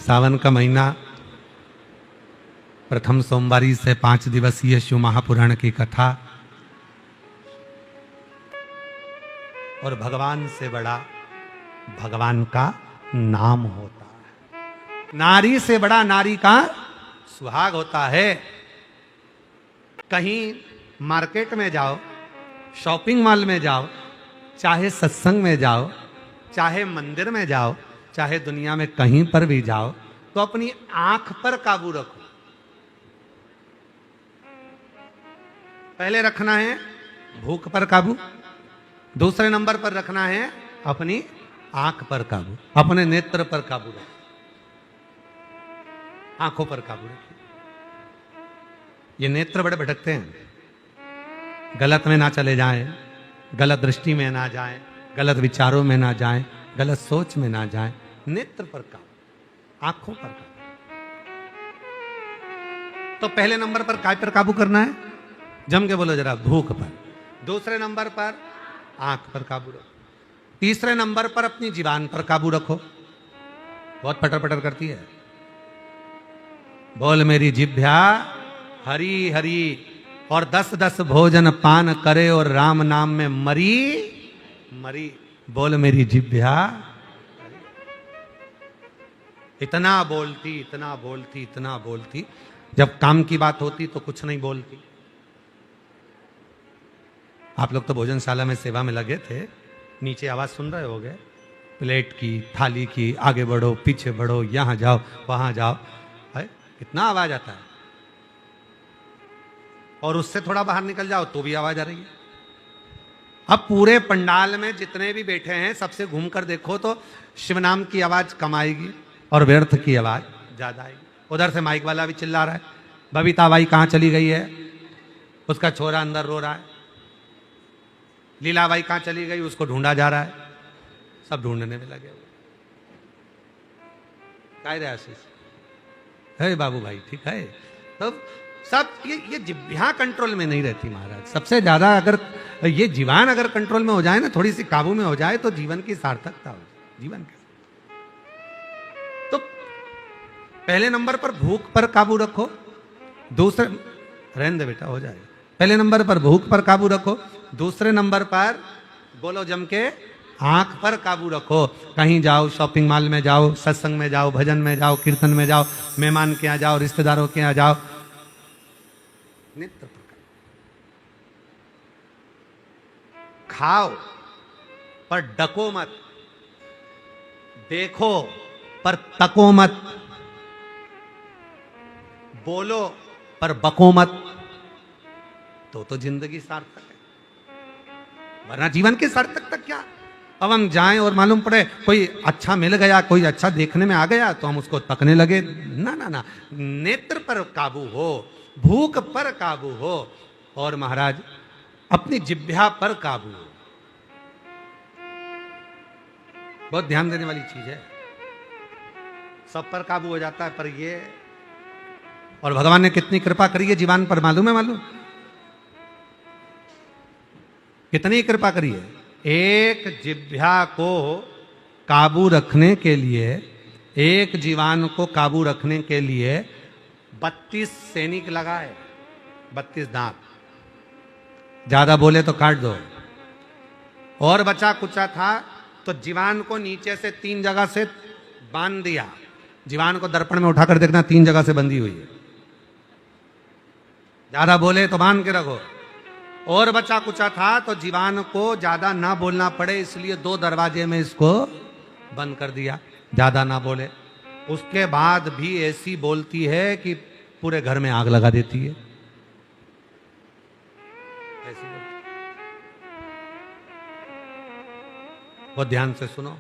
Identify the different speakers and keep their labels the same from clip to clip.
Speaker 1: सावन का महीना, प्रथम सोमवारी से 5 दिवसीय शिव महापुराण की कथा। और भगवान से बड़ा भगवान का नाम होता है। नारी से बड़ा नारी का सुहाग होता है। कहीं मार्केट में जाओ, शॉपिंग मॉल में जाओ, चाहे सत्संग में जाओ, चाहे मंदिर में जाओ, चाहे दुनिया में कहीं पर भी जाओ, तो अपनी आंख पर काबू रखो। पहले रखना है भूख पर काबू, दूसरे नंबर पर रखना है अपनी आंख पर काबू, अपने नेत्र पर काबू रखो, आंखों पर काबू रखिए। ये नेत्र बड़े भटकते हैं, गलत में ना चले जाएं, गलत दृष्टि में ना जाएं, गलत विचारों में ना जाएं, गलत सोच में ना जाएं। नेत्र पर काबू, आंखों पर काबू। तो पहले नंबर पर काय पर काबू करना है? जम के बोलो जरा, भूख पर। दूसरे नंबर पर आंख पर काबू रखो। तीसरे नंबर पर अपनी जीवान पर काबू रखो। बहुत पटर पटर करती है। बोल मेरी जिभ्या हरी हरी, और 10-10 भोजन पान करे और राम नाम में मरी मरी। बोल मेरी जिभ्या। इतना बोलती, इतना बोलती, इतना बोलती, जब काम की बात होती तो कुछ नहीं बोलती। आप लोग तो भोजनशाला में सेवा में लगे थे, नीचे आवाज सुन रहे होगे, प्लेट की, थाली की, आगे बढ़ो, पीछे बढ़ो, यहां जाओ, वहां जाओ, है कितना आवाज आता है। और उससे थोड़ा बाहर निकल जाओ तो भी आवाज आ रही है। अब पूरे पंडाल में जितने भी बैठे हैं, सबसे घूमकर देखो तो शिव नाम की आवाज कम आएगी और व्यर्थ की आवाज ज्यादा आएगी। उधर से माइक वाला भी चिल्ला रहा है, बबीता बाई कहां चली गई है, उसका छोरा अंदर रो रहा है। लीलाबाई कहां चली गई, उसको ढूंढा जा रहा है। सब ढूंढने में लगे हुए। काय रे आशीष, है बाबू भाई, ठीक है। तो सब ये जिह्वा कंट्रोल में नहीं रहती महाराज। सबसे ज्यादा अगर ये जीवान अगर कंट्रोल में हो जाए ना, थोड़ी सी काबू में हो जाए, तो जीवन की सार्थकता हो जाए। जीवन के तो पहले नंबर पर भूख पर काबू रखो। दूसरे, रहने दे बेटा, हो जाएगा। पहले नंबर पर भूख पर काबू रखो, दूसरे नंबर पर बोलो जम के आंख पर काबू रखो। कहीं जाओ, शॉपिंग मॉल में जाओ, सत्संग में जाओ, भजन में जाओ, कीर्तन में जाओ, मेहमान के यहाँ जाओ, रिश्तेदारों के यहाँ जाओ, नेत्र पर खाओ पर डको मत, देखो पर तको मत, बोलो पर बको मत, तो जिंदगी सार्थक है। वरना जीवन की सार्थकता क्या? अब हम जाएं और मालूम पड़े कोई अच्छा मिल गया, कोई अच्छा देखने में आ गया, तो हम उसको तकने लगे। ना ना ना, नेत्र पर काबू हो, भूख पर काबू हो, और महाराज अपनी जिह्वा पर काबू हो। बहुत ध्यान देने वाली चीज है। सब पर काबू हो जाता है, पर ये, और भगवान ने कितनी कृपा करी है जीवान पर, मालूम है? मालूम कितनी कृपा करी है। एक जिह्वा को काबू रखने के लिए, एक जीवान को काबू रखने के लिए 32 सैनिक लगाए, 32 दांत। ज्यादा बोले तो काट दो। और बचा कुचा था तो जीवान को नीचे से 3 जगह से बांध दिया। जीवान को दर्पण में उठाकर देखना, 3 जगह से बंधी हुई है। ज्यादा बोले तो बांध के रखो। और बचा कुचा था तो जीवान को ज्यादा ना बोलना पड़े, इसलिए 2 दरवाजे में इसको बंद कर दिया, ज्यादा ना बोले। उसके बाद भी ऐसी बोलती है कि पूरे घर में आग लगा देती है। ऐसी बहुत ध्यान से सुनो,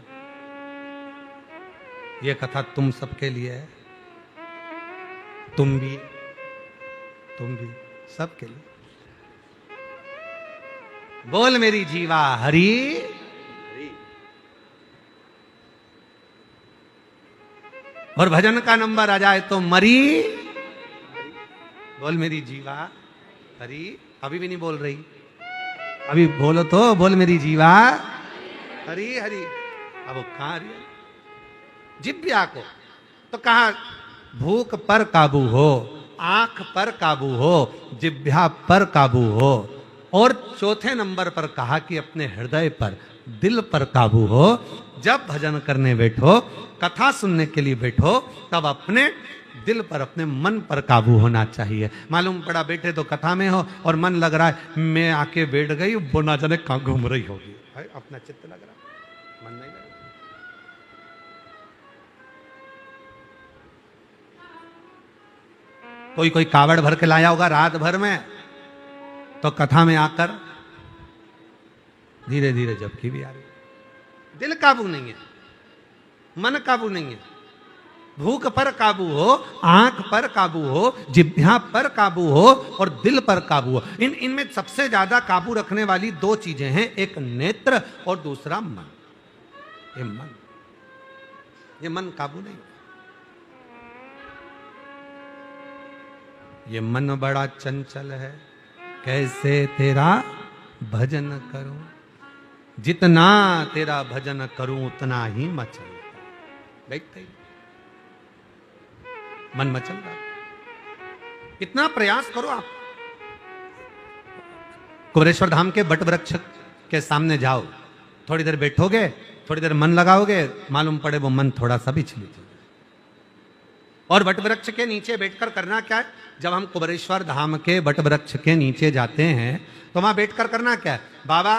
Speaker 1: ये कथा तुम सबके लिए है। तुम भी सबके लिए। बोल मेरी जीवा हरी हरी। और भजन का नंबर आ जाए तो मरी। बोल मेरी जीवा हरी। अभी भी नहीं बोल रही, अभी बोलो तो, बोल मेरी जीवा हरी हरी। अब वो कहां रही है जिह्वा को? तो कहा भूख पर काबू हो, आंख पर काबू हो, जिह्वा पर काबू हो, और चौथे नंबर पर कहा कि अपने हृदय पर, दिल पर काबू हो। जब भजन करने बैठो, कथा सुनने के लिए बैठो, तब अपने दिल पर, अपने मन पर काबू होना चाहिए। मालूम पड़ा बैठे तो कथा में हो और मन लग रहा है मैं आके बैठ गई, वो ना जाने कहां घूम रही होगी, अपना चित्त लग रहा, मन नहीं लग रहा। कोई कोई कावड़ भर के लाया होगा रात भर में, तो कथा में आकर धीरे धीरे झपकी भी आ रही। दिल काबू नहीं है, मन काबू नहीं है। भूख पर काबू हो, आंख पर काबू हो, जिह्वा पर काबू हो और दिल पर काबू हो। इनमें सबसे ज्यादा काबू रखने वाली दो चीजें हैं, एक नेत्र और दूसरा मन। ये मन काबू नहीं। ये मन बड़ा चंचल है, कैसे तेरा भजन करूं, जितना तेरा भजन करूं उतना ही मचलता। देखते ही मन मचल रहा। कितना प्रयास करो आप, कुबेरेश्वर धाम के बट वृक्ष के सामने जाओ, थोड़ी देर बैठोगे, थोड़ी देर मन लगाओगे, मालूम पड़े वो मन थोड़ा सा भी छिल। और वट वृक्ष के नीचे बैठकर करना क्या है? जब हम कुबेरेश्वर धाम के वट वृक्ष के नीचे जाते हैं तो वहां बैठकर करना क्या है? बाबा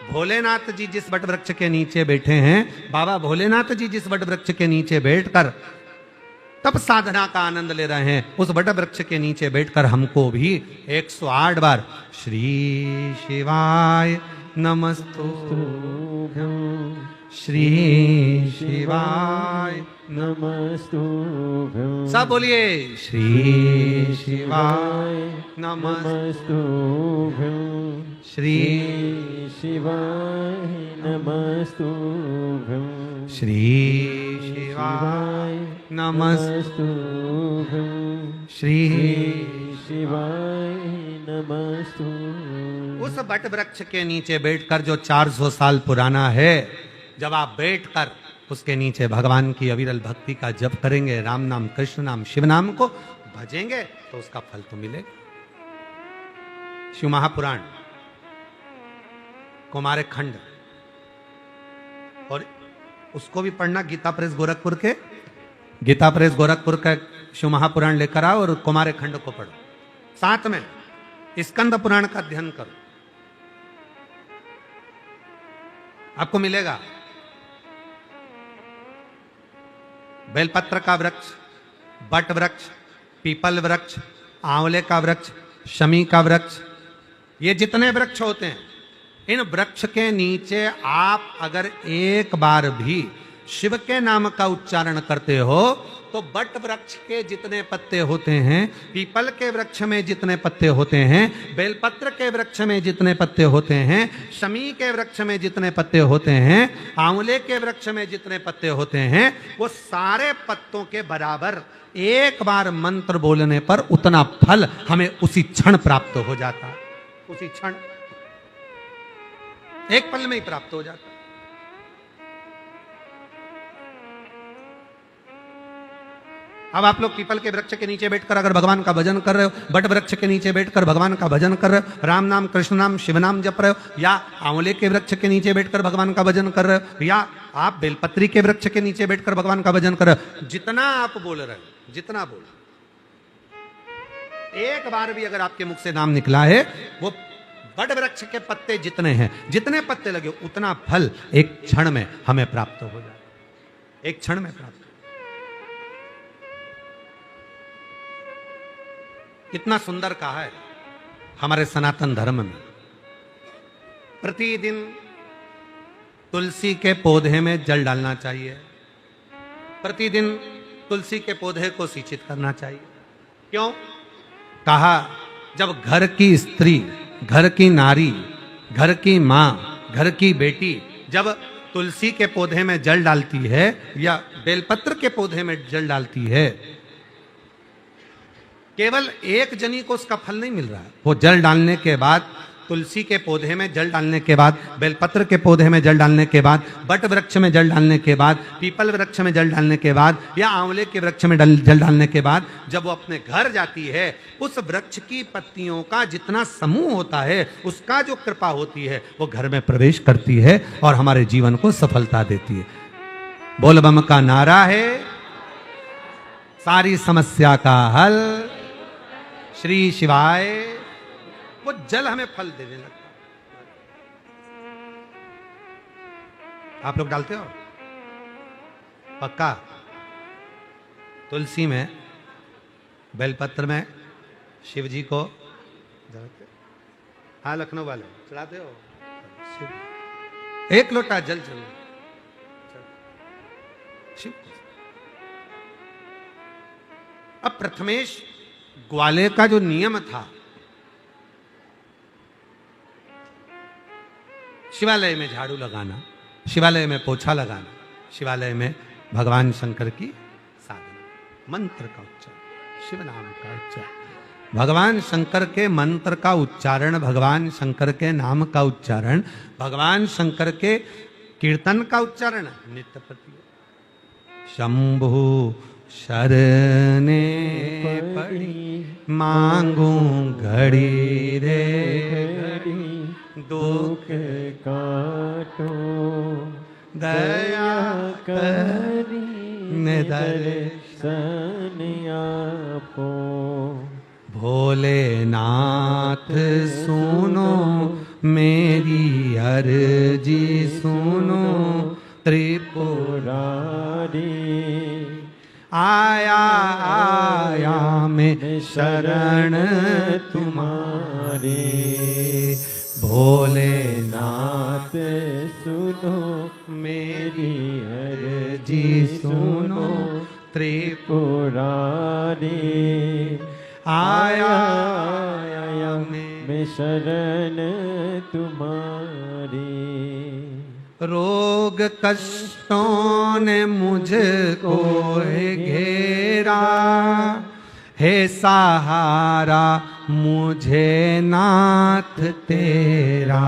Speaker 1: भोलेनाथ जी जिस वट वृक्ष के नीचे बैठे हैं, बाबा भोलेनाथ जी जिस वट वृक्ष के नीचे बैठकर तब साधना का आनंद ले रहे हैं, उस वट वृक्ष के नीचे बैठकर हमको भी 108 बार श्री शिवाय नमस्तुभ्यं, श्री शिवाय
Speaker 2: नमस्तुभ्यं,
Speaker 1: सब बोलिए श्री शिवाय
Speaker 2: नमस्तुभ्यं,
Speaker 1: श्री
Speaker 2: शिवाय नमस्तुभ्यं,
Speaker 1: श्री शिवाय
Speaker 2: नमस्तुभ्यं,
Speaker 1: श्री
Speaker 2: शिवाय नमस्तुभ्यं।
Speaker 1: उस वट वृक्ष के नीचे बैठकर जो 400 साल पुराना है, जब आप बैठकर उसके नीचे भगवान की अविरल भक्ति का जप करेंगे, राम नाम, कृष्ण नाम, शिव नाम को भजेंगे, तो उसका फल तो मिलेगा। शिव महापुराण, कुमार खंड, और उसको भी पढ़ना, गीता प्रेस गोरखपुर के, गीता प्रेस गोरखपुर का शिव महापुराण लेकर आओ और कुमार खंड को पढ़ो। साथ में स्कंद पुराण का अध्ययन करो, आपको मिलेगा। बेलपत्र का वृक्ष, बट वृक्ष, पीपल वृक्ष, आंवले का वृक्ष, शमी का वृक्ष, ये जितने वृक्ष होते हैं, इन वृक्ष के नीचे आप अगर एक बार भी शिव के नाम का उच्चारण करते हो तो बट वृक्ष के जितने पत्ते होते हैं, पीपल के वृक्ष में जितने पत्ते होते हैं, बेलपत्र के वृक्ष में जितने पत्ते होते हैं, शमी के वृक्ष में जितने पत्ते होते हैं, आंवले के वृक्ष में जितने पत्ते होते हैं, वो सारे पत्तों के बराबर एक बार मंत्र बोलने पर उतना फल हमें उसी क्षण प्राप्त हो जाता है। उसी क्षण, एक पल में ही प्राप्त हो जाता है। अब आप लोग पीपल के वृक्ष के नीचे बैठकर अगर भगवान का भजन कर रहे हो, बट वृक्ष के नीचे बैठकर भगवान का भजन कर रहे हो, राम नाम, कृष्ण नाम, शिव नाम जप रहे हो, या आंवले के वृक्ष के नीचे बैठकर भगवान का भजन कर रहे हो, या आप बेलपत्री के वृक्ष के नीचे बैठकर भगवान का भजन कर रहे हो, जितना आप बोल रहे हो, जितना बोल, एक बार भी अगर आपके मुख से नाम निकला है, वो बट वृक्ष के पत्ते जितने हैं, जितने पत्ते लगे उतना फल एक क्षण में हमें प्राप्त हो जाए, एक क्षण में प्राप्त। कितना सुंदर कहा है हमारे सनातन धर्म में, प्रतिदिन तुलसी के पौधे में जल डालना चाहिए, प्रतिदिन तुलसी के पौधे को सिंचित करना चाहिए। क्यों? कहा जब घर की स्त्री, घर की नारी, घर की मां, घर की बेटी जब तुलसी के पौधे में जल डालती है या बेलपत्र के पौधे में जल डालती है, केवल एक जनी को उसका फल नहीं मिल रहा है, वो जल डालने के बाद तुलसी के पौधे में जल डालने के बाद, बेलपत्र के पौधे में जल डालने के बाद, बट वृक्ष में जल डालने के बाद, पीपल वृक्ष में जल डालने के बाद, या आंवले के वृक्ष में जल डालने के बाद जब वो अपने घर जाती है, उस वृक्ष की पत्तियों का जितना समूह होता है उसका जो कृपा होती है वो घर में प्रवेश करती है और हमारे जीवन को सफलता देती है। बोल बम का नारा है, सारी समस्या का हल श्री शिवाय। वो जल हमें फल देने लगता है। आप लोग डालते हो पक्का? तुलसी में, बेलपत्र में शिव जी को, हाँ लखनऊ वाले चढ़ाते हो शिव, एक लोटा जल चलो शिव। अब प्रथमेश ग्वाले का जो नियम था, शिवालय में झाड़ू लगाना, शिवालय में पोछा लगाना, शिवालय में भगवान शंकर की साधना, मंत्र का उच्चारण, शिव नाम का उच्चारण, भगवान शंकर के मंत्र का उच्चारण, भगवान शंकर के नाम का उच्चारण, भगवान शंकर के कीर्तन का उच्चारण नित्य प्रति। शंभु शरणे पड़ी मांगू घड़ी रे घड़ी, दुख काटो दया करी दर्शन आपो। भोलेनाथ सुनो मेरी अर्जी सुनो, त्रिपुरारी आया आया मैं शरण तुम्हारे। भोलेनाथ सुनो मेरी अर्जी सुनो, त्रिपुरारी आया आया मैं शरण तुम्हारी। रोग कष्टों ने मुझको घेरा, हे सहारा मुझे नाथ तेरा।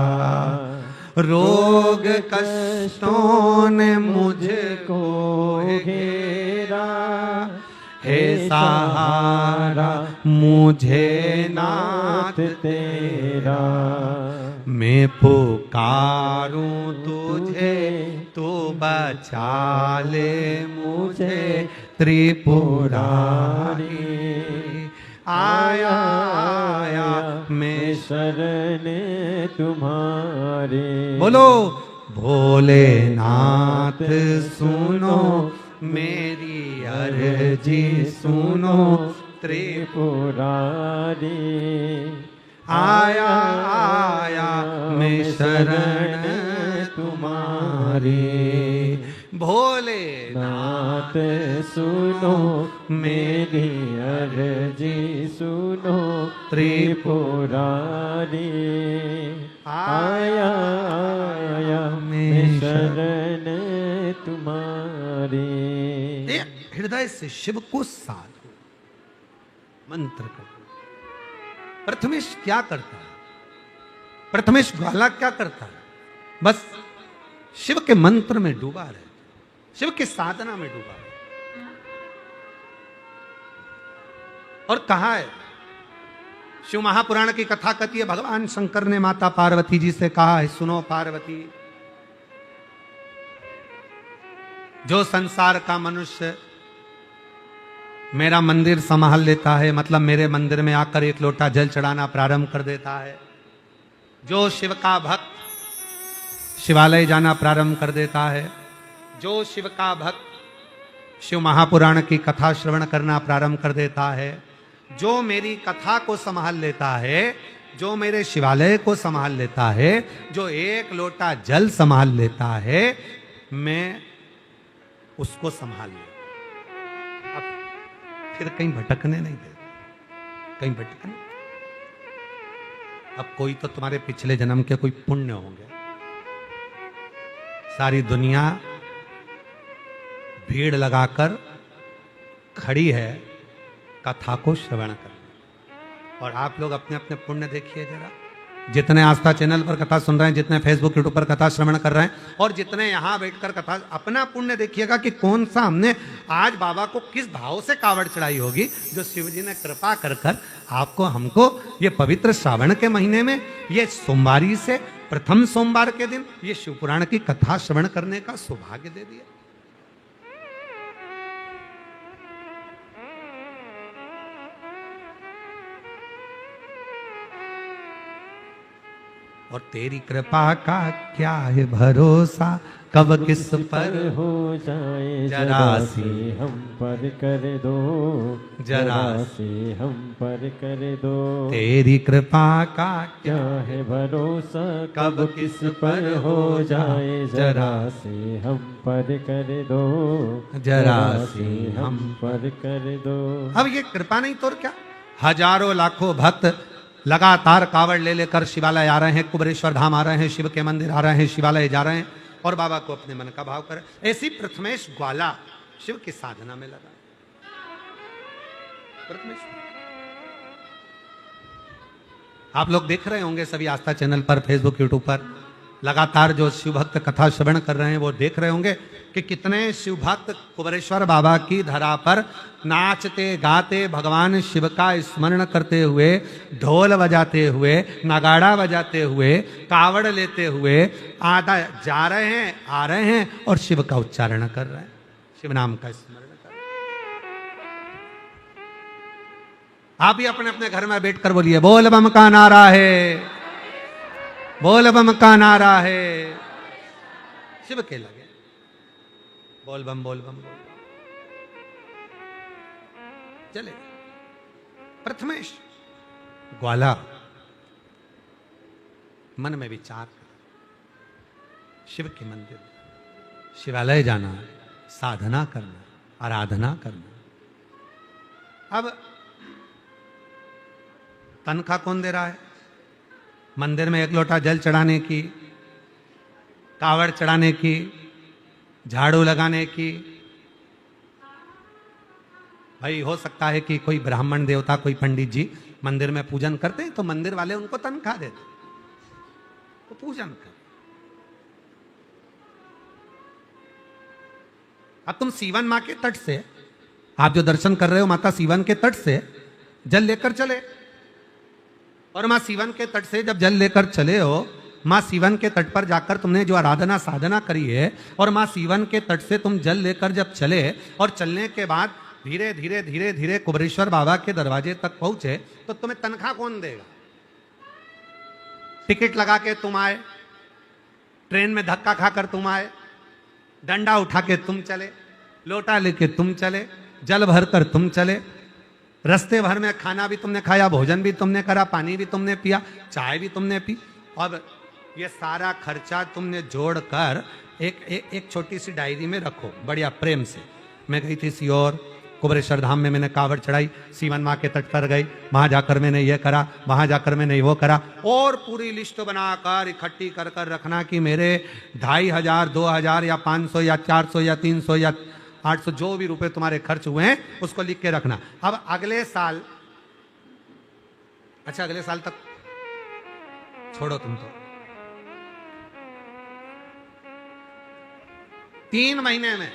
Speaker 1: रोग कष्टों ने मुझको घेरा, हे सहारा मुझे नाथ तेरा। मैं पुकारूं तुझे तू बचा ले मुझे, त्रिपुरारी आया आया मैं शरण तुम्हारे। बोलो भोलेनाथ सुनो मेरी अर्जी सुनो, त्रिपुरारी आया आया मैं शरण तुम्हारी। भोलेनाथ सुनो मेरी अर्जी सुनो, त्रिपुरारी आया आया मैं शरण तुम्हारी। हृदय से शिव को साधो, मंत्र करो। प्रथमेश क्या करता है? प्रथमेश ग्वाला क्या करता है? बस शिव के मंत्र में डूबा रहे, शिव की साधना में डूबा रहे। और कहा है, शिव महापुराण की कथा कहती है, भगवान शंकर ने माता पार्वती जी से कहा है, सुनो पार्वती, जो संसार का मनुष्य मेरा मंदिर संभाल लेता है, मतलब मेरे मंदिर में आकर एक लोटा जल चढ़ाना प्रारंभ कर देता है, जो शिव का भक्त शिवालय जाना प्रारंभ कर देता है, जो शिव का भक्त शिव महापुराण की कथा श्रवण करना प्रारंभ कर देता है, जो मेरी कथा को संभाल लेता है, जो मेरे शिवालय को संभाल लेता है, जो एक लोटा जल संभाल लेता है, मैं उसको संभाल लूं। फिर कहीं भटकने नहीं दे, कहीं भटकने। अब कोई तो तुम्हारे पिछले जन्म के कोई पुण्य होंगे। सारी दुनिया भीड़ लगाकर खड़ी है कथा को श्रवण करने, और आप लोग अपने अपने पुण्य देखिए जरा। जितने आस्था चैनल पर कथा सुन रहे हैं, जितने फेसबुक यूट्यूब पर कथा श्रवण कर रहे हैं, और जितने यहाँ बैठकर कथा, अपना पुण्य देखिएगा कि कौन सा हमने आज बाबा को किस भाव से कावड़ चढ़ाई होगी, जो शिव जी ने कृपा कर कर आपको हमको ये पवित्र श्रावण के महीने में, ये सोमवारी से प्रथम सोमवार के दिन ये शिव पुराण की कथा श्रवण करने का सौभाग्य दे दिया। और तेरी कृपा का क्या है भरोसा, कब किस पर
Speaker 2: हो जाए
Speaker 1: जरा
Speaker 2: जरा
Speaker 1: सी
Speaker 2: से हम पर कर दो,
Speaker 1: जरा
Speaker 2: से हम पर कर दो।
Speaker 1: तेरी कृपा का
Speaker 2: क्या है भरोसा,
Speaker 1: कब
Speaker 2: कब किस पर हो जाए जरा से हम पर कर दो,
Speaker 1: जरा
Speaker 2: से हम पर कर दो।
Speaker 1: अब ये कृपा नहीं तो और क्या। हजारों लाखों भक्त लगातार कावड़ ले लेकर शिवालय आ रहे हैं, कुबरेश्वर धाम आ रहे हैं, शिव के मंदिर आ रहे हैं, शिवालय जा रहे हैं और बाबा को अपने मन का भाव करें। ऐसी प्रथमेश ग्वाला शिव की साधना में लगा। प्रथमेश आप लोग देख रहे होंगे सभी आस्था चैनल पर, फेसबुक यूट्यूब पर लगातार जो शिव भक्त कथा श्रवण कर रहे हैं वो देख रहे होंगे कि कितने शिव भक्त कुबरेश्वर बाबा की धरा पर नाचते गाते भगवान शिव का स्मरण करते हुए, ढोल बजाते हुए, नगाड़ा बजाते हुए, कावड़ लेते हुए आधा जा रहे हैं, आ रहे हैं और शिव का उच्चारण कर रहे हैं, शिव नाम का स्मरण कर रहे हैं। आप भी अपने अपने घर में बैठकर बोलिए, बोल बम का नारा है, बोल बम का नारा है, शिव के लगे बोल बम बोल बम बोल बम। चले प्रथमेश ग्वाला मन में विचार, शिव के मंदिर, शिवालय जाना, साधना करना, आराधना करना। अब तनख्वाह कौन दे रहा है? मंदिर में एक लोटा जल चढ़ाने की, कावड़ चढ़ाने की, झाड़ू लगाने की। भाई हो सकता है कि कोई ब्राह्मण देवता, कोई पंडित जी मंदिर में पूजन करते हैं तो मंदिर वाले उनको तनख्वाह देते, तो पूजन कर। अब तुम सीवन मां के तट से, आप जो दर्शन कर रहे हो माता सीवन के तट से जल लेकर चले, और मां सीवन के तट से जब जल लेकर चले हो, मां सीवन के तट पर जाकर तुमने जो आराधना साधना करी है, और मां सीवन के तट से तुम जल लेकर जब चले और चलने के बाद धीरे धीरे धीरे धीरे कुबरेश्वर बाबा के दरवाजे तक पहुंचे, तो तुम्हें तनख्वाह कौन देगा? टिकट लगा के तुम आए, ट्रेन में धक्का खाकर तुम आए, डंडा उठा के तुम चले, लोटा लेके तुम चले, जल भरकर तुम चले, रास्ते भर में खाना भी तुमने खाया, भोजन भी तुमने करा, पानी भी तुमने पिया, चाय भी तुमने पी, और ये सारा खर्चा तुमने जोड़कर एक छोटी सी डायरी में रखो बढ़िया प्रेम से। मैं गई थी सीहोर, कुबरेश्वर धाम में मैंने कावड़ चढ़ाई, सीवन माँ के तट पर गई, वहां जाकर मैंने ये करा, वहां जाकर मैंने वो करा, और पूरी लिस्ट बनाकर इकट्ठी कर कर रखना कि मेरे 2500, 2000 या 500 या 400 या 300 या 800 जो भी रुपए तुम्हारे खर्च हुए हैं उसको लिख के रखना। अब अगले साल, अच्छा अगले साल तक छोड़ो तुम तो, 3 महीने में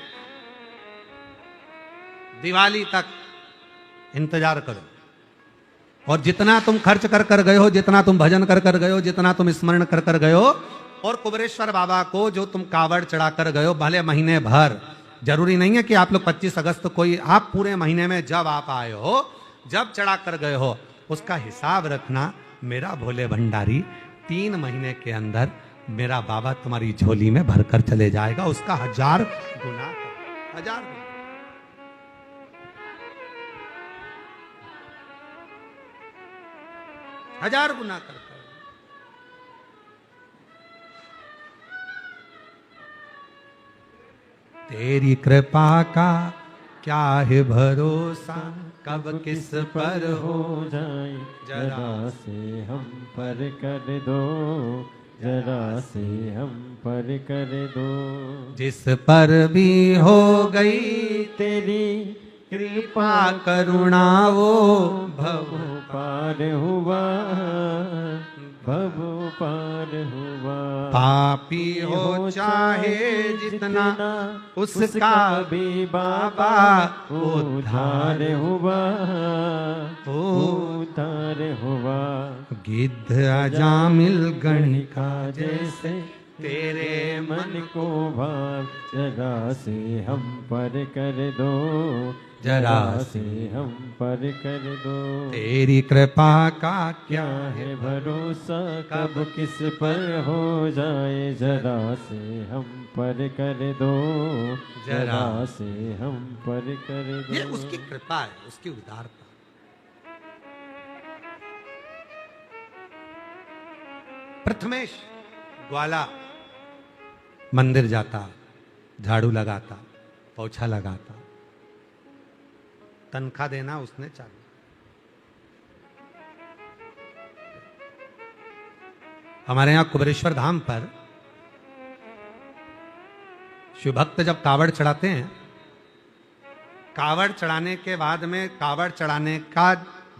Speaker 1: दिवाली तक इंतजार करो, और जितना तुम खर्च कर कर गए हो, जितना तुम भजन कर कर गए हो, जितना तुम स्मरण कर कर गए हो, और कुबरेश्वर बाबा को जो तुम कावड़ चढ़ा कर गए हो, भले महीने भर, जरूरी नहीं है कि आप लोग 25 अगस्त कोई, आप पूरे महीने में जब आप आए हो, जब चढ़ा कर गए हो, उसका हिसाब रखना। मेरा भोले भंडारी 3 महीने के अंदर मेरा बाबा तुम्हारी झोली में भरकर चले जाएगा, उसका 1000 गुना, 1000 गुना। हजार गुना कर तेरी कृपा का क्या है भरोसा, कब किस पर हो
Speaker 2: जाए जरा से हम पर कर दो, जरा से हम पर कर दो।
Speaker 1: जिस पर भी हो गई
Speaker 2: तेरी
Speaker 1: कृपा करुणा वो भव
Speaker 2: पार हुआ, भव पार हुआ।
Speaker 1: पापी हो चाहे जितना उसका
Speaker 2: भी बाबा उद्धार हुआ, उद्धार हुआ।
Speaker 1: गिद्ध अजामिल गणिका
Speaker 2: जैसे तेरे मन को भाव, जरा से हम पर कर दो, जरा से हम पर कर दो।
Speaker 1: तेरी कृपा का
Speaker 2: क्या है भरोसा, कब किस पर हो जाए, जरा से हम पर कर दो, जरा से हम पर कर दो।
Speaker 1: ये उसकी कृपा है, उसकी उदारता। प्रथमेश ग्वाला मंदिर जाता, झाड़ू लगाता, पोछा लगाता, तनख्वाह देना उसने चालू। हमारे यहां कुबेरेश्वर धाम पर शिव भक्त जब कावड़ चढ़ाते हैं, कावड़ चढ़ाने के बाद में, कावड़ चढ़ाने का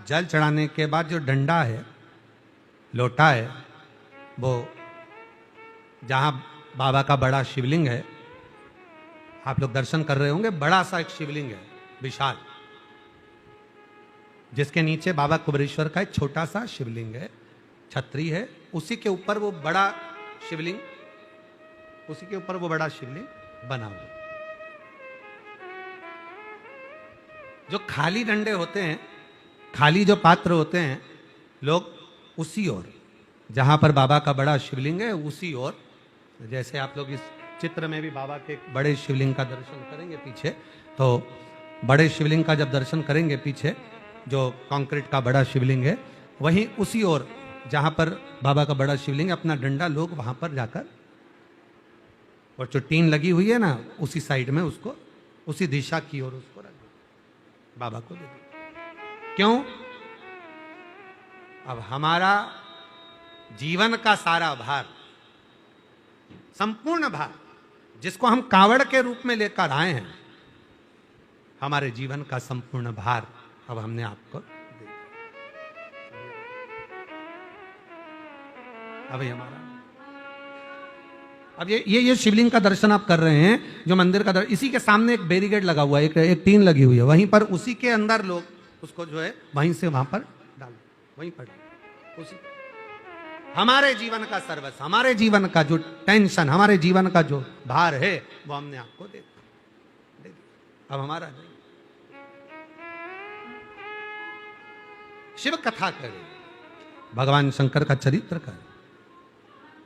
Speaker 1: जल चढ़ाने के बाद जो डंडा है, लोटा है, वो जहां बाबा का बड़ा शिवलिंग है, आप लोग दर्शन कर रहे होंगे, बड़ा सा एक शिवलिंग है विशाल, जिसके नीचे बाबा कुबेरेश्वर का एक छोटा सा शिवलिंग है, छतरी है, उसी के ऊपर वो बड़ा शिवलिंग, उसी के ऊपर वो बड़ा शिवलिंग बना हुआ। जो खाली डंडे होते हैं, खाली जो पात्र होते हैं, लोग उसी ओर, जहां पर बाबा का बड़ा शिवलिंग है, उसी ओर, जैसे आप लोग इस चित्र में भी बाबा के बड़े शिवलिंग का दर्शन करेंगे पीछे, तो बड़े शिवलिंग का जब दर्शन करेंगे पीछे, जो कंक्रीट का बड़ा शिवलिंग है, वहीं उसी ओर जहां पर बाबा का बड़ा शिवलिंग है, अपना डंडा लोग वहां पर जाकर, और जो टीन लगी हुई है ना, उसी साइड में उसको, उसी दिशा की ओर उसको रख दो, बाबा को दे दो। क्यों? अब हमारा जीवन का सारा भार, संपूर्ण भार, जिसको हम कावड़ के रूप में लेकर आए हैं, हमारे जीवन का संपूर्ण भार अब हमने आपको दे दिया। अब हमारा, अब ये शिवलिंग का दर्शन आप कर रहे हैं, जो मंदिर का दर्शन, इसी के सामने एक बैरिकेड लगा हुआ है, एक टीन लगी हुई है, वहीं पर उसी के अंदर लोग उसको जो है वहीं से वहां पर डाल, वहीं पर डाल, उसी हमारे जीवन का सर्वस्व, हमारे जीवन का जो टेंशन, हमारे जीवन का जो भार है, वो हमने आपको दे दिया। अब हमारा नहीं। शिव कथा करे, भगवान शंकर का चरित्र करे,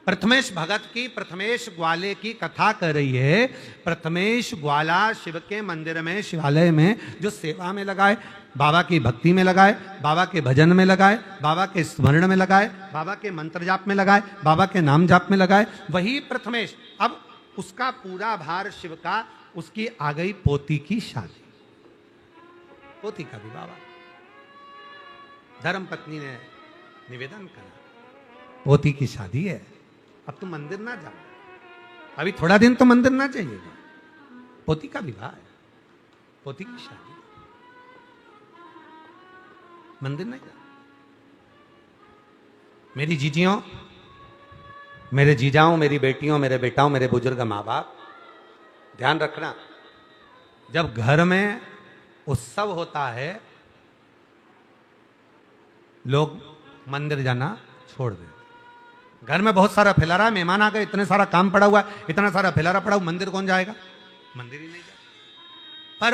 Speaker 1: प्रथमेश भगत की, प्रथमेश ग्वाले की कथा कर रही है। प्रथमेश ग्वाला शिव के मंदिर में, शिवालय में जो सेवा में लगाए, बाबा की भक्ति में लगाए, बाबा के भजन में लगाए, बाबा के स्मरण में लगाए, बाबा के मंत्र जाप में लगाए, बाबा के नाम जाप में लगाए, वही प्रथमेश। अब उसका पूरा भार शिव का, उसकी आ गई पोती की शादी, पोती का भी बाबा, धर्म पत्नी ने निवेदन करा, पोती की शादी है, अब तुम मंदिर ना जाओ, अभी थोड़ा दिन तो मंदिर ना जाइएगा, पोती का विवाह है, पोती की शादी, मंदिर नहीं जाओ। मेरी जीजियों, मेरे जीजाओं, मेरी बेटियों, मेरे बेटाओं, मेरे बुजुर्ग माँ बाप, ध्यान रखना, जब घर में उत्सव होता है, लोग मंदिर जाना छोड़ देते। घर में बहुत सारा फैलारा, मेहमान आ गए, इतने सारा काम पड़ा हुआ है, इतना सारा फैलारा पड़ा हुआ, मंदिर कौन जाएगा? मंदिर ही नहीं जाएगा। पर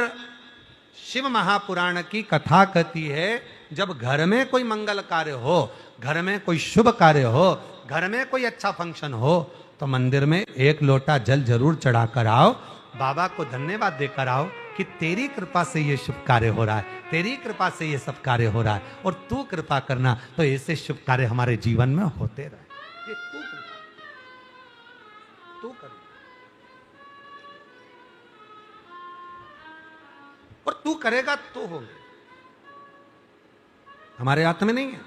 Speaker 1: शिव महापुराण की कथा कहती है, जब घर में कोई मंगल कार्य हो, घर में कोई शुभ कार्य हो, घर में कोई अच्छा फंक्शन हो, तो मंदिर में एक लोटा जल जरूर चढ़ा कर आओ, बाबा को धन्यवाद देकर आओ कि तेरी कृपा से ये शुभ कार्य हो रहा है, तेरी कृपा से ये सब कार्य हो रहा है, और तू कृपा करना तो ऐसे शुभ कार्य हमारे जीवन में होते रहे। ये तू कर, और तू करेगा तो होगा, हमारे हाथ में नहीं है।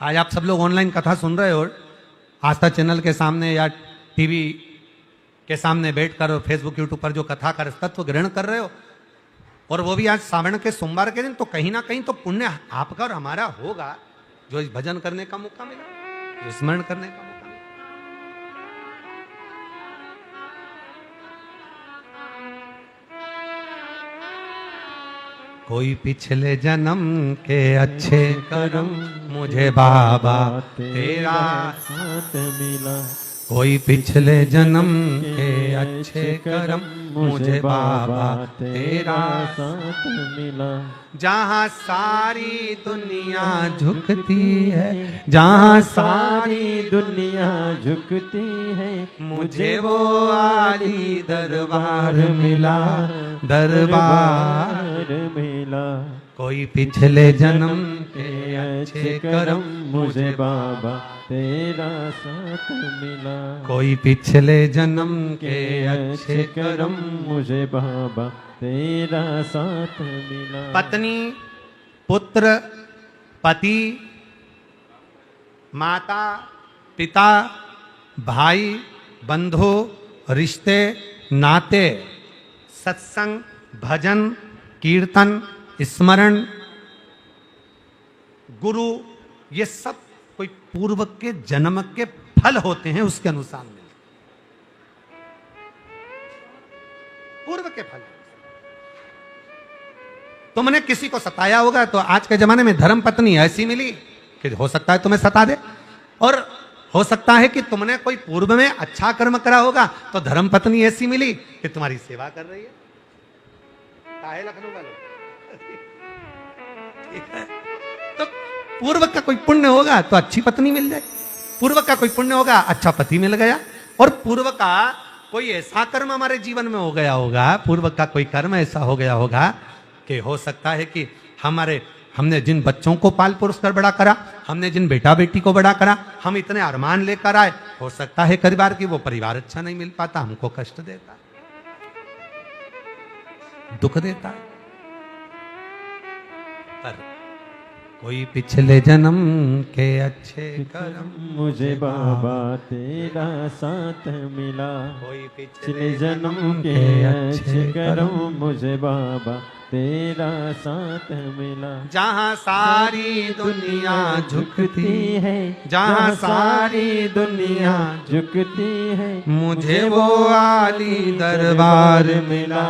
Speaker 1: आज आप सब लोग ऑनलाइन कथा सुन रहे हो, आस्था चैनल के सामने या टीवी के सामने बैठकर और फेसबुक यूट्यूब पर जो कथा का तत्व ग्रहण कर रहे हो, और वो भी आज सावन के सोमवार के दिन, तो कहीं ना कहीं तो पुण्य आपका और हमारा होगा। जो इस भजन करने का मौका मिला, जो स्मरण करने का मौका मिला। कोई पिछले जन्म के अच्छे कर्म मुझे बाबा तेरा
Speaker 2: साथ मिला।
Speaker 1: कोई पिछले जन्म के अच्छे कर्म मुझे बाबा तेरा
Speaker 2: साथ मिला।
Speaker 1: जहाँ सारी दुनिया झुकती है, जहाँ सारी
Speaker 2: दुनिया झुकती है,
Speaker 1: मुझे वो आली दरबार मिला, दरबार
Speaker 2: मिला।
Speaker 1: कोई पिछले जन्म के अच्छे कर्म
Speaker 2: मुझे बाबा तेरा साथ मिला।
Speaker 1: कोई पिछले जन्म के अच्छे
Speaker 2: कर्म मुझे बाबा तेरा साथ मिला।
Speaker 1: पत्नी, पुत्र, पति, माता, पिता, भाई, बंधु, रिश्ते, नाते, सत्संग, भजन, कीर्तन, स्मरण, गुरु, ये सब कोई पूर्व के जन्म के फल होते हैं, उसके अनुसार मिलते, पूर्व के फल। तुमने किसी को सताया होगा तो आज के जमाने में धर्म पत्नी ऐसी मिली कि हो सकता है तुम्हें सता दे, और हो सकता है कि तुमने कोई पूर्व में अच्छा कर्म करा होगा तो धर्म पत्नी ऐसी मिली कि तुम्हारी सेवा कर रही है। काहे लखनऊ वालों, ठीक है? तो पूर्व का कोई पुण्य होगा तो अच्छी पत्नी मिल जाए, पूर्व का कोई पुण्य होगा अच्छा पति मिल गया, और पूर्व का कोई ऐसा कर्म हमारे जीवन में हो गया होगा, पूर्व का कोई कर्म ऐसा हो गया होगा कि हो सकता है कि हमने जिन बच्चों को पाल पोस कर बड़ा करा, हमने जिन बेटा बेटी को बड़ा करा, हम इतने अरमान लेकर आए, हो सकता है कई बार कि वो परिवार अच्छा नहीं मिल पाता, हमको कष्ट देता, दुख देता है। पर कोई पिछले जन्म के अच्छे कर्म
Speaker 2: मुझे बाबा तेरा साथ मिला।
Speaker 1: कोई
Speaker 2: पिछले जन्म के अच्छे कर्म मुझे बाबा तेरा साथ मिला।
Speaker 1: जहाँ सारी दुनिया झुकती
Speaker 2: है,
Speaker 1: जहाँ सारी दुनिया
Speaker 2: झुकती है,
Speaker 1: मुझे वो आली दरबार
Speaker 2: मिला,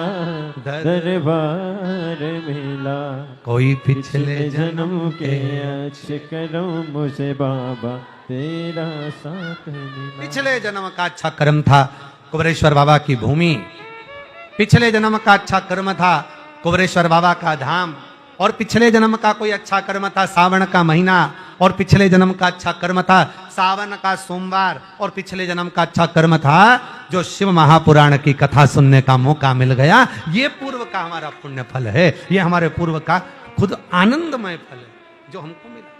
Speaker 2: दरबार मिला।
Speaker 1: कोई पिछले
Speaker 2: जन्म के अच्छे कर्म मुझे बाबा तेरा साथ मिला।
Speaker 1: पिछले जन्म का अच्छा कर्म था कुबरेश्वर बाबा की भूमि, पिछले जन्म का अच्छा कर्म था कुबरेश्वर बाबा का धाम, और पिछले जन्म का कोई अच्छा कर्म था सावन का महीना, और पिछले जन्म का अच्छा कर्म था सावन का सोमवार, और पिछले जन्म का अच्छा कर्म था जो शिव महापुराण की कथा सुनने का मौका मिल गया। ये पूर्व का हमारा पुण्य फल है, ये हमारे पूर्व का खुद आनंदमय फल है जो हमको मिला।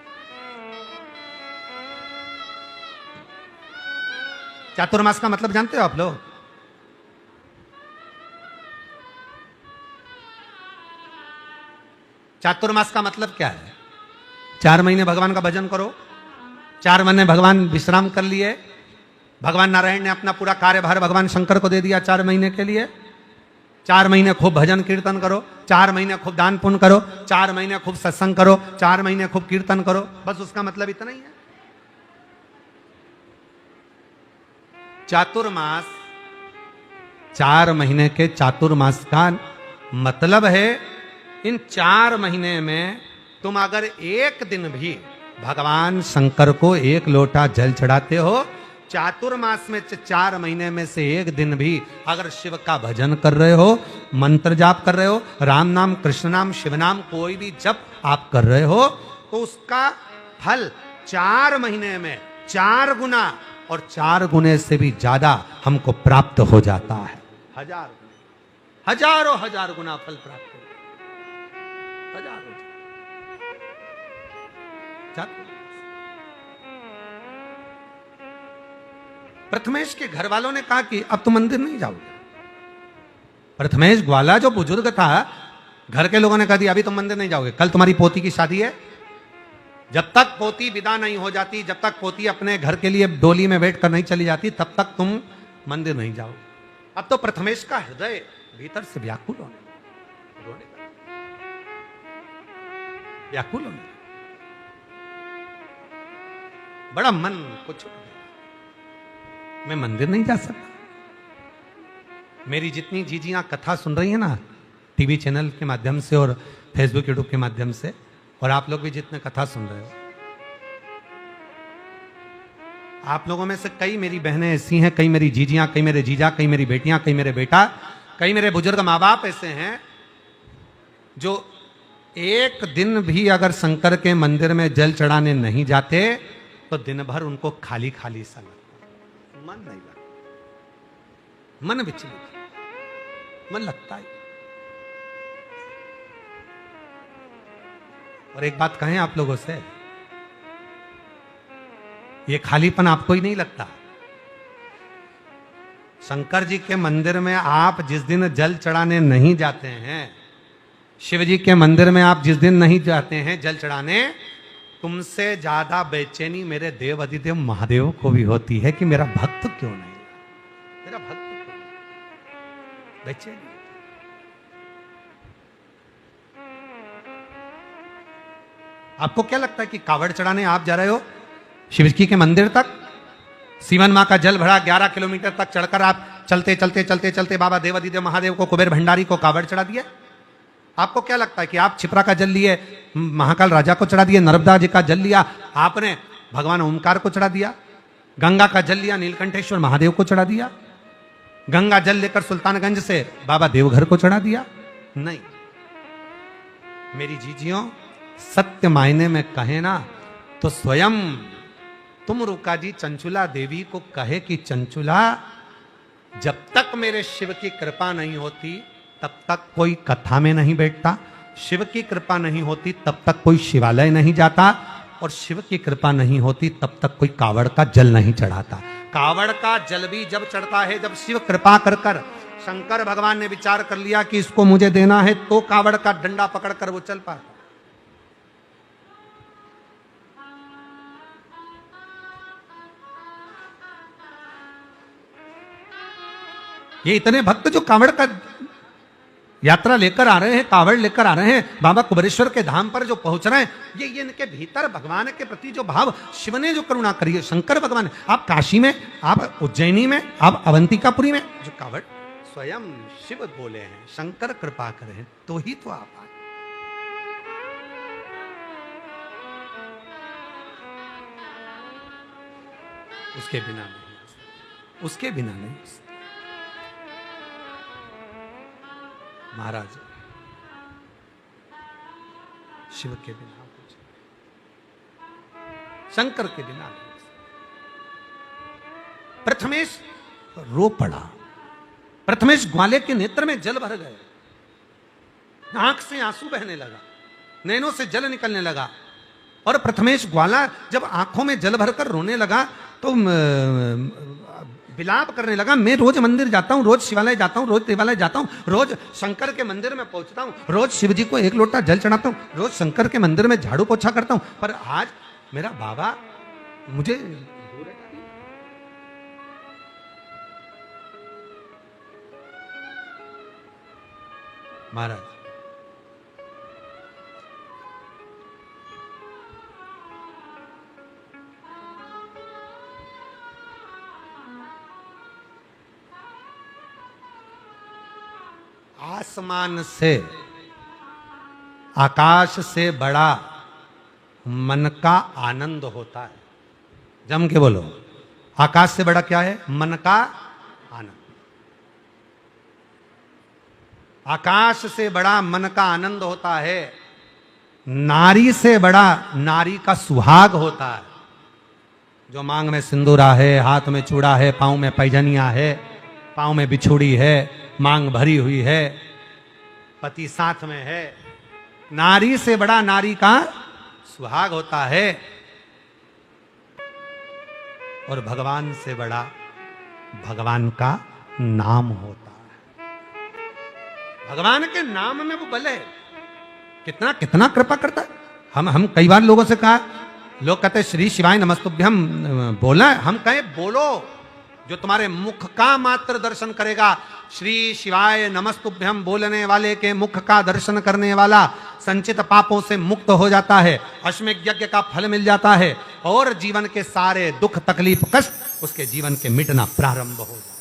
Speaker 1: चातुर्मास का मतलब जानते हो आप लोग? चातुर्मास का मतलब क्या है? 4 महीने भगवान का भजन करो, 4 महीने भगवान विश्राम कर लिए, भगवान नारायण ने अपना पूरा कार्यभार भगवान शंकर को दे दिया 4 महीने के लिए। 4 महीने खूब भजन कीर्तन करो, 4 महीने खूब दान पुण्य करो, 4 महीने खूब सत्संग करो, 4 महीने खूब कीर्तन करो, बस उसका मतलब इतना ही है। चातुर्मास, 4 महीने के चातुर्मास का मतलब है इन 4 महीने में तुम अगर एक दिन भी भगवान शंकर को 1 लोटा जल चढ़ाते हो, चातुर्मास में 4 महीने में से एक दिन भी अगर शिव का भजन कर रहे हो, मंत्र जाप कर रहे हो, राम नाम, कृष्ण नाम, शिव नाम, कोई भी जप आप कर रहे हो, तो उसका फल 4 महीने में 4 गुना और 4 गुने से भी ज्यादा हमको प्राप्त हो जाता है। हजारों हजार गुना फल प्राप्त हो, हजारों। प्रथमेश के घर वालों ने कहा कि अब तो मंदिर नहीं जाओगे। प्रथमेश ग्वाला जो बुजुर्ग था, घर के लोगों ने कहा दिया अभी तुम मंदिर नहीं जाओगे, कल तुम्हारी पोती की शादी है, जब तक पोती विदा नहीं हो जाती, जब तक पोती अपने घर के लिए डोली में बैठ कर नहीं चली जाती, तब तक तुम मंदिर नहीं जाओगे। अब तो प्रथमेश का हृदय भीतर से व्याकुल होने व्याकुल होने। बड़ा मन को छूट गया, मैं मंदिर नहीं जा सकता। मेरी जितनी जीजियां कथा सुन रही है ना, टीवी चैनल के माध्यम से और फेसबुक यूट्यूब के माध्यम से, और आप लोग भी जितने कथा सुन रहे हो, आप लोगों में से कई मेरी बहनें ऐसी हैं, कई मेरी जीजियां, कई मेरे जीजा, कई मेरी बेटियां, कई मेरे बेटा, कई मेरे बुजुर्ग माँ बाप ऐसे हैं जो एक दिन भी अगर शंकर के मंदिर में जल चढ़ाने नहीं जाते तो दिन भर उनको खाली खाली सा लगता, मन नहीं लगता, मन विचलित, मन लगता है। और एक बात कहें आप लोगों से, ये खालीपन आपको ही नहीं लगता। शंकर जी के मंदिर में आप जिस दिन जल चढ़ाने नहीं जाते हैं, शिव जी के मंदिर में आप जिस दिन नहीं जाते हैं जल चढ़ाने, तुमसे ज्यादा बेचैनी मेरे देव अधिदेव महादेव को भी होती है कि मेरा भक्त क्यों नहीं, मेरा भक्त क्यों नहीं? बेचैनी। आपको क्या लगता है कि कावड़ चढ़ाने आप जा रहे हो शिव जी के मंदिर तक, सीवन माँ का जल भरा 11 किलोमीटर तक चढ़कर आप चलते चलते चलते चलते बाबा देव अधिदेव महादेव को, कुबेर भंडारी को कावड़ चढ़ा दिया? आपको क्या लगता है कि आप छिपरा का जल लिए, महाकाल राजा को चढ़ा दिए, नर्मदा जी का जल लिया आपने, भगवान ओमकार को चढ़ा दिया, गंगा का जल लिया नीलकंठेश्वर महादेव को चढ़ा दिया, गंगा जल लेकर सुल्तानगंज से बाबा देवघर को चढ़ा दिया? नहीं। मेरी जीजियों, सत्य मायने में कहे ना तो स्वयं तुम रुका जी चंचुला देवी को कहे कि चंचुला, जब तक मेरे शिव की कृपा नहीं होती तब तक कोई कथा में नहीं बैठता, शिव की कृपा नहीं होती तब तक कोई शिवालय नहीं जाता, और शिव की कृपा नहीं होती तब तक कोई कावड़ का जल नहीं चढ़ाता। कावड़ का जल भी जब चढ़ता है जब शिव कृपा कर कर, शंकर भगवान ने विचार कर लिया कि इसको मुझे देना है, तो कावड़ का डंडा पकड़कर वो चल पाता। ये इतने भक्त जो कावड़ का यात्रा लेकर आ रहे हैं, कावड़ लेकर आ रहे हैं, बाबा कुबेरेश्वर के धाम पर जो पहुंच रहे हैं, ये इनके भीतर भगवान के प्रति जो भाव, शिव ने जो करुणा करी है, शंकर भगवान, आप काशी में, आप उज्जैनी में, आप अवंतिकापुरी में, जो कावड़ स्वयं शिव बोले हैं, शंकर कृपा करे तो ही तो आप आए। उसके बिना नहीं, उसके बिना नहीं। महाराज शिव के बिना, शंकर के बिना नहीं। प्रथमेश रो पड़ा, प्रथमेश ग्वाले के नेत्र में जल भर गए, आंख से आंसू बहने लगा, नैनों से जल निकलने लगा, और प्रथमेश ग्वाला जब आंखों में जल भरकर रोने लगा तो विलाप करने लगा, मैं रोज मंदिर जाता हूं, रोज शिवालय जाता हूं, रोज देवालय जाता हूं, रोज शंकर के मंदिर में पहुंचता हूं, रोज शिव जी को 1 लोटा जल चढ़ाता हूं, रोज शंकर के मंदिर में झाड़ू पोछा करता हूं, पर आज मेरा बाबा मुझे दूर हटा दिया। महाराज आसमान से, आकाश से बड़ा मन का आनंद होता है। जम के बोलो, आकाश से बड़ा क्या है? मन का आनंद। आकाश से बड़ा मन का आनंद होता है, नारी से बड़ा नारी का सुहाग होता है। जो मांग में सिंदूरा है, हाथ में चूड़ा है, पांव में पैजनिया है, पांव में बिछुड़ी है, मांग भरी हुई है, पति साथ में है, नारी से बड़ा नारी का सुहाग होता है, और भगवान से बड़ा भगवान का नाम होता है। भगवान के नाम में वो बल है, कितना कितना कृपा करता है। हम कई बार लोगों से कहा, लोग कहते हैं श्री शिवाय नमस्तुभ्यम बोलना है, हम कहे बोलो, जो तुम्हारे मुख का मात्र दर्शन करेगा। श्री शिवाय नमस्तुभ्यम बोलने वाले के मुख का दर्शन करने वाला संचित पापों से मुक्त हो जाता है, अश्वमेध यज्ञ का फल मिल जाता है, और जीवन के सारे दुख तकलीफ कष्ट उसके जीवन के मिटना प्रारंभ हो जाए।